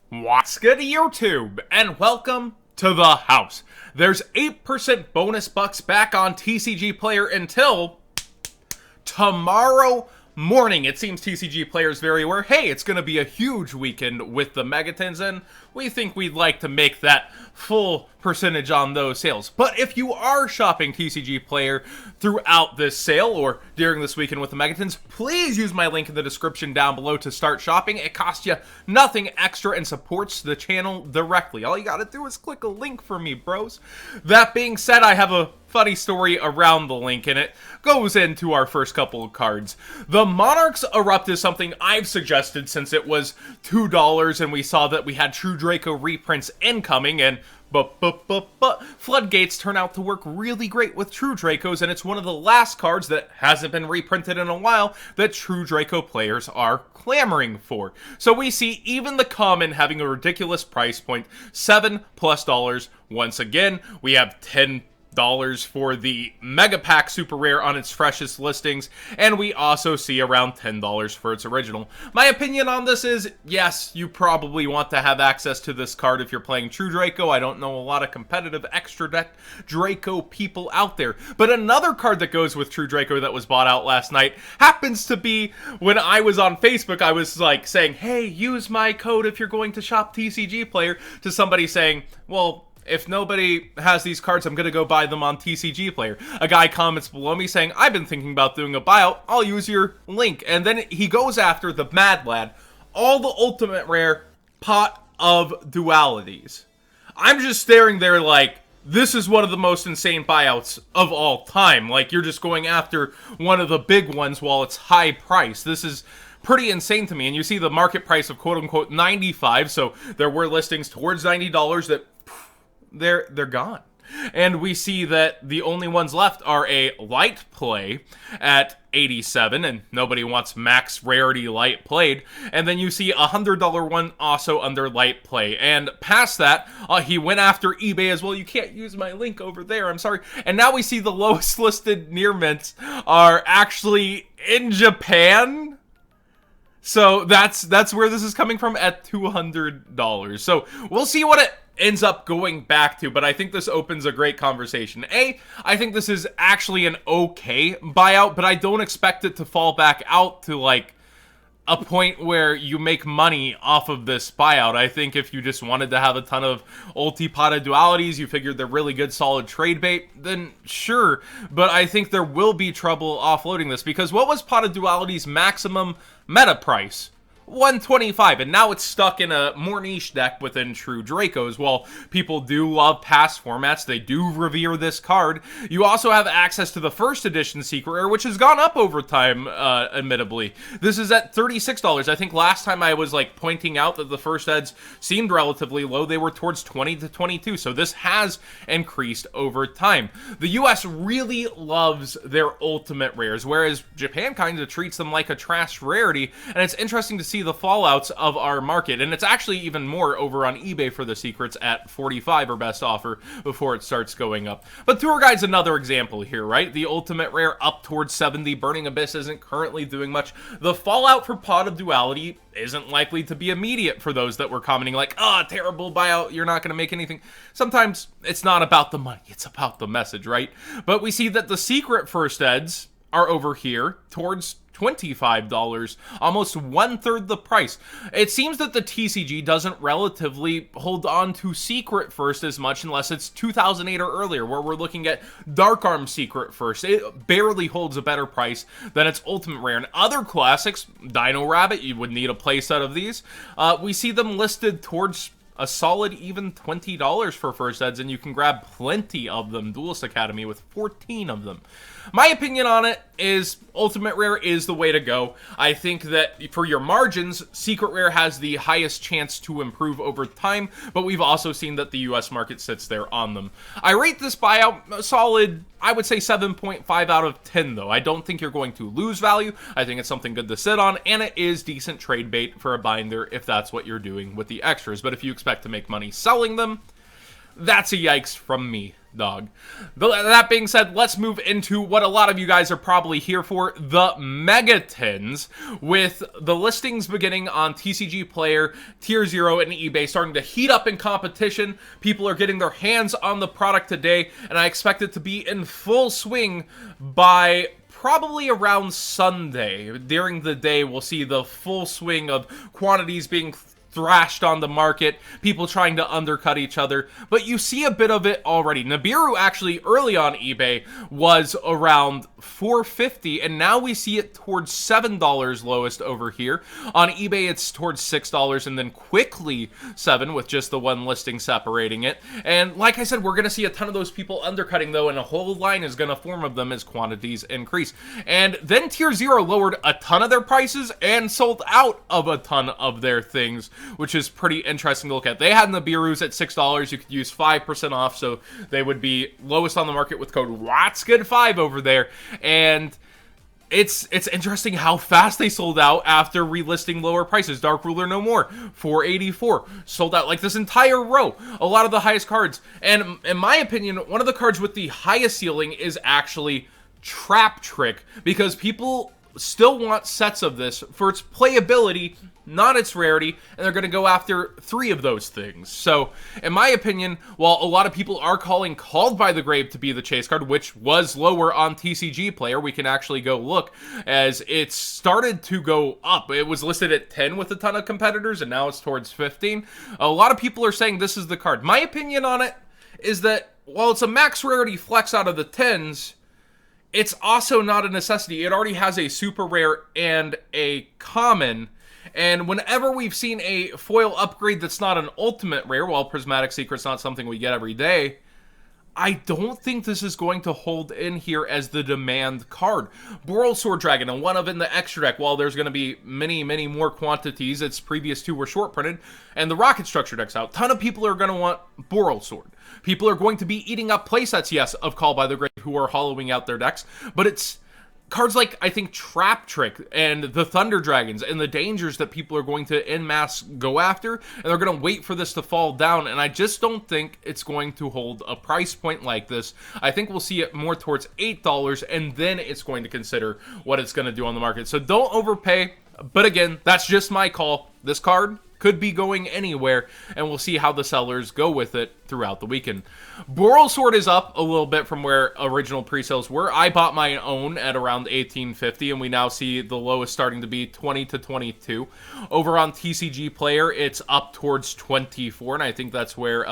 What's good, YouTube? And welcome to the house. There's 8% bonus bucks back on TCG Player until tomorrow morning. It seems TCG Player is very aware, hey, it's going to be a huge weekend with the Megatins, and we think we'd like to make that full percentage on those sales. But if you are shopping TCG Player throughout this sale or during this weekend with the Megatins, please use my link in the description down below to start shopping. It costs you nothing extra and supports the channel directly. All you gotta do is click a link for me, bros. That being said, I have a funny story around the link, and it goes into our first couple of cards. The Monarchs Erupt is something I've suggested since it was $2 and we saw that we had True Draco reprints incoming, and but Floodgates turn out to work really great with True Dracos, and it's one of the last cards that hasn't been reprinted in a while that True Draco players are clamoring for. So we see even the common having a ridiculous price point, $7+ once again. We have $10 for the Mega Pack Super Rare on its freshest listings, and we also see around $10 for its original. My opinion on this is, yes, you probably want to have access to this card if you're playing True Draco. I don't know a lot of competitive extra deck Draco people out there. But another card that goes with True Draco that was bought out last night happens to be, when I was on Facebook, I was like saying, hey, use my code if you're going to shop TCG Player, to somebody saying, well, if nobody has these cards, I'm going to go buy them on TCG Player. A guy comments below me saying, I've been thinking about doing a buyout. I'll use your link. And then he goes after the Mad Lad, all the ultimate rare pot of dualities. I'm just staring there like, this is one of the most insane buyouts of all time. Like, you're just going after one of the big ones while it's high price. This is pretty insane to me. And you see the market price of quote-unquote 95, so there were listings towards $90 that they're gone. And we see that the only ones left are a light play at 87, and nobody wants max rarity light played. And then you see a $100 one also under light play. And past that, he went after eBay as well. You can't use my link over there, I'm sorry. And now we see the lowest listed near mints are actually in Japan. So that's where this is coming from, at $200. So we'll see what it ends up going back to, but I think this opens a great conversation. I think this is actually an okay buyout, but I don't expect it to fall back out to like a point where you make money off of this buyout. I think if you just wanted to have a ton of ulti-pot dualities, you figured they're really good solid trade bait, then sure. But I think there will be trouble offloading this, because what was pot of duality's maximum meta price? 125, and now it's stuck in a more niche deck within True Dracos. While people do love past formats, they do revere this card. You also have access to the first edition Secret Rare, which has gone up over time, admittedly. This is at $36. I think last time I was like pointing out that the first eds seemed relatively low. They were towards 20 to 22, so this has increased over time. The US really loves their ultimate rares, whereas Japan kind of treats them like a trash rarity, and it's interesting to see the fallouts of our market. And it's actually even more over on eBay for the secrets at 45, or best offer, before it starts going up. But Tour Guide's another example here, right? The ultimate rare up towards 70. Burning Abyss isn't currently doing much. The fallout for Pot of Duality isn't likely to be immediate for those that were commenting like, terrible buyout, you're not going to make anything. Sometimes it's not about the money, it's about the message, right? But we see that the secret first eds are over here towards $25, almost 1/3 the price. It seems that the TCG doesn't relatively hold on to Secret First as much unless it's 2008 or earlier, where we're looking at Dark Arm Secret First. It barely holds a better price than its Ultimate Rare. And other classics, Dino Rabbit, you would need a playset of these. We see them listed towards a solid even $20 for first eds, and you can grab plenty of them. Duelist Academy with 14 of them. My opinion on it is Ultimate Rare is the way to go. I think that for your margins, Secret Rare has the highest chance to improve over time, but we've also seen that the US market sits there on them. I rate this buyout a solid, I would say 7.5 out of 10 though. I don't think you're going to lose value. I think it's something good to sit on, and it is decent trade bait for a binder if that's what you're doing with the extras. But if you expect to make money selling them, that's a yikes from me. dog. That being said, let's move into what a lot of you guys are probably here for, the Megatins, with the listings beginning on TCG Player, Tier 0, and eBay starting to heat up in competition. People are getting their hands on the product today, and I expect it to be in full swing by probably around Sunday. During the day, we'll see the full swing of quantities being thrashed on the market, people trying to undercut each other, but you see a bit of it already. Nibiru actually early on eBay was around $4.50, and now we see it towards $7 lowest over here. On eBay, it's towards $6, and then quickly $7 with just the one listing separating it. And like I said, we're going to see a ton of those people undercutting, though, and a whole line is going to form of them as quantities increase. And then Tier 0 lowered a ton of their prices and sold out of a ton of their things, which is pretty interesting to look at. They had Nibirus at $6. You could use 5% off, so they would be lowest on the market with code WATSGOOD5 over there. And it's interesting how fast they sold out after relisting lower prices. Dark Ruler No More, $4.84. Sold out like this entire row. A lot of the highest cards. And in my opinion, one of the cards with the highest ceiling is actually Trap Trick, because people still want sets of this for its playability, not its rarity, and they're going to go after 3 of those things. So, in my opinion, while a lot of people are calling Called by the Grave to be the chase card, which was lower on TCG Player, we can actually go look, as it started to go up. It was listed at 10 with a ton of competitors, and now it's towards 15. A lot of people are saying this is the card. My opinion on it is that, while it's a max rarity flex out of the 10s, it's also not a necessity. It already has a super rare and a common. And whenever we've seen a foil upgrade that's not an ultimate rare, while Prismatic Secret's not something we get every day, I don't think this is going to hold in here as the demand card. Boral Sword Dragon, and one of in the extra deck, while there's going to be many, many more quantities, its previous 2 were short printed, and the Rocket Structure deck's out. A ton of people are going to want Boral Sword. People are going to be eating up playsets, yes, of Call by the Grave, who are hollowing out their decks, but it's cards like, I think, Trap Trick and the Thunder Dragons and the dangers that people are going to en masse go after, and they're going to wait for this to fall down, and I just don't think it's going to hold a price point like this. I think we'll see it more towards $8, and then it's going to consider what it's going to do on the market. So don't overpay, but again, that's just my call. This card could be going anywhere, and we'll see how the sellers go with it throughout the weekend. Boral Sword is up a little bit from where original pre-sales were. I bought my own at around $18.50, and we now see the lowest starting to be $20 to $22. Over on TCG Player, it's up towards $24, and I think that's where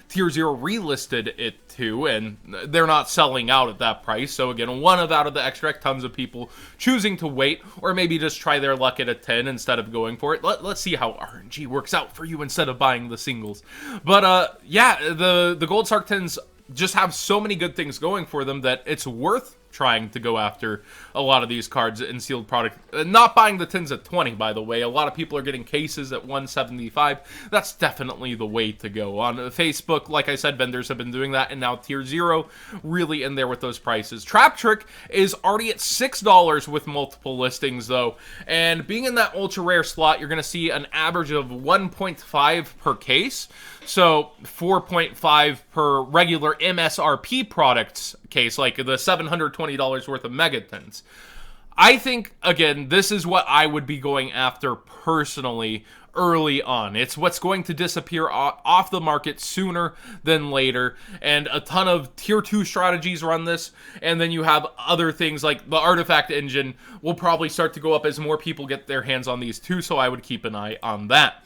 Tier 0 relisted it to, and they're not selling out at that price. So again, one of out of the extra deck, tons of people choosing to wait, or maybe just try their luck at a 10 instead of going for it. Let's see how RNG works out for you instead of buying the singles. But yeah, the Gold Sark 10s just have so many good things going for them that it's worth trying to go after a lot of these cards in sealed product. Not buying the 10s at 20, by the way. A lot of people are getting cases at 175. That's definitely the way to go. On Facebook, like I said, vendors have been doing that, and now Tier 0 really in there with those prices. Trap Trick is already at $6 with multiple listings, though, and being in that ultra rare slot, you're going to see an average of 1.5 per case. So 4.5 per regular MSRP products case, like the $720 worth of Megatins. I think, again, this is what I would be going after personally early on. It's what's going to disappear off the market sooner than later, and a ton of Tier 2 strategies run this, and then you have other things like the Artifact Engine will probably start to go up as more people get their hands on these too, so I would keep an eye on that.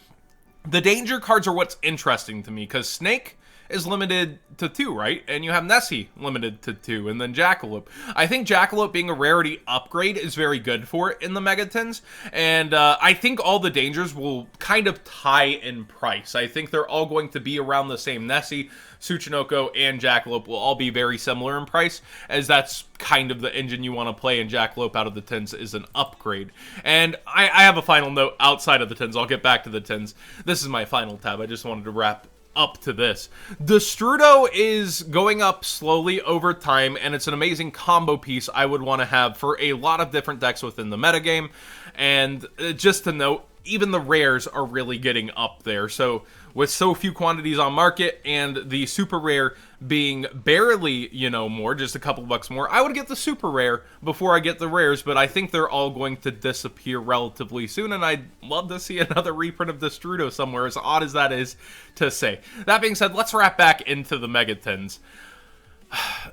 The danger cards are what's interesting to me, because Snake is limited to 2, right? And you have Nessie limited to 2, and then Jackalope. I think Jackalope being a rarity upgrade is very good for it in the Megatins, and I think all the dangers will kind of tie in price. I think they're all going to be around the same. Nessie, Tsuchinoko, and Jackalope will all be very similar in price, as that's kind of the engine you want to play, and Jackalope out of the 10s is an upgrade. And I have a final note outside of the 10s. I'll get back to the 10s. This is my final tab. I just wanted to wrap up to this. The Strudo is going up slowly over time, and it's an amazing combo piece I would want to have for a lot of different decks within the metagame. And just to note, even the rares are really getting up there. So with so few quantities on market and the super rare being barely, more, just a couple bucks more, I would get the super rare before I get the rares, but I think they're all going to disappear relatively soon, and I'd love to see another reprint of Destrudo somewhere, as odd as that is to say. That being said, let's wrap back into the Megatins.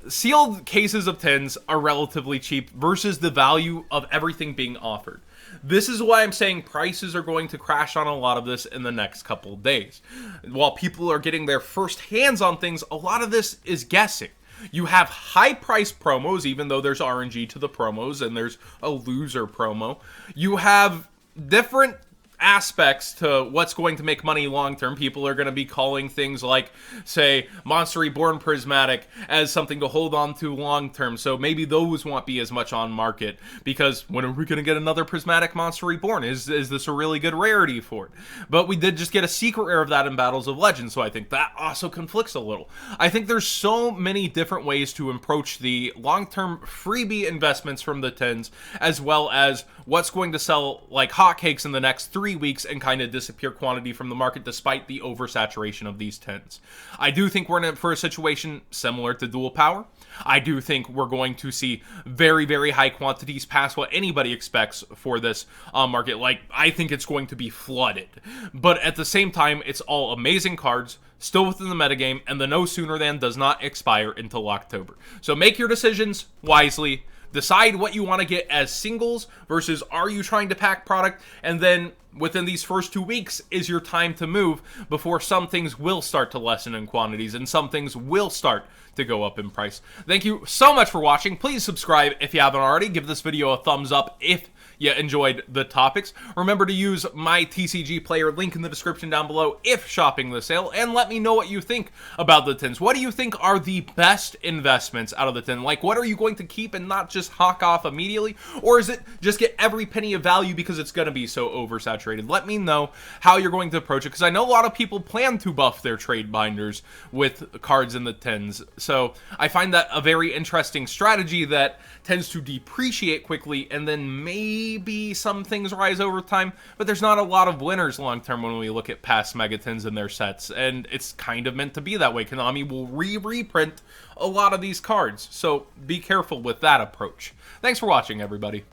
Sealed cases of tins are relatively cheap versus the value of everything being offered. This is why I'm saying prices are going to crash on a lot of this in the next couple days. While people are getting their first hands on things, a lot of this is guessing. You have high price promos, even though there's RNG to the promos and there's a loser promo. You have different aspects to what's going to make money long term. People are going to be calling things like, say, Monster Reborn Prismatic as something to hold on to long term, so maybe those won't be as much on market, because when are we going to get another Prismatic Monster Reborn? Is this a really good rarity for it? But we did just get a secret rare of that in Battles of Legends, so I think that also conflicts a little. I think there's so many different ways to approach the long-term freebie investments from the tins, as well as what's going to sell like hotcakes in the next 3 weeks and kind of disappear quantity from the market despite the oversaturation of these tins. I do think we're in for a situation similar to Dual Power. I do think we're going to see very, very high quantities past what anybody expects for this market. Like, I think it's going to be flooded. But at the same time, it's all amazing cards, still within the metagame, and the no sooner than does not expire until October. So make your decisions wisely. Decide what you want to get as singles versus are you trying to pack product, and then within these first 2 weeks is your time to move before some things will start to lessen in quantities and some things will start to go up in price. Thank you so much for watching. Please subscribe if you haven't already. Give this video a thumbs up if you enjoyed the topics. Remember to use my TCG player link in the description down below if shopping the sale, and let me know what you think about the tins. What do you think are the best investments out of the tin? Like, what are you going to keep and not just hawk off immediately? Or is it just get every penny of value because it's going to be so oversaturated? Let me know how you're going to approach it, because I know a lot of people plan to buff their trade binders with cards in the tins. So I find that a very interesting strategy that tends to depreciate quickly, and then maybe some things rise over time, but there's not a lot of winners long term when we look at past Megatins and their sets, and it's kind of meant to be that way. Konami will reprint a lot of these cards, so be careful with that approach. Thanks for watching, everybody.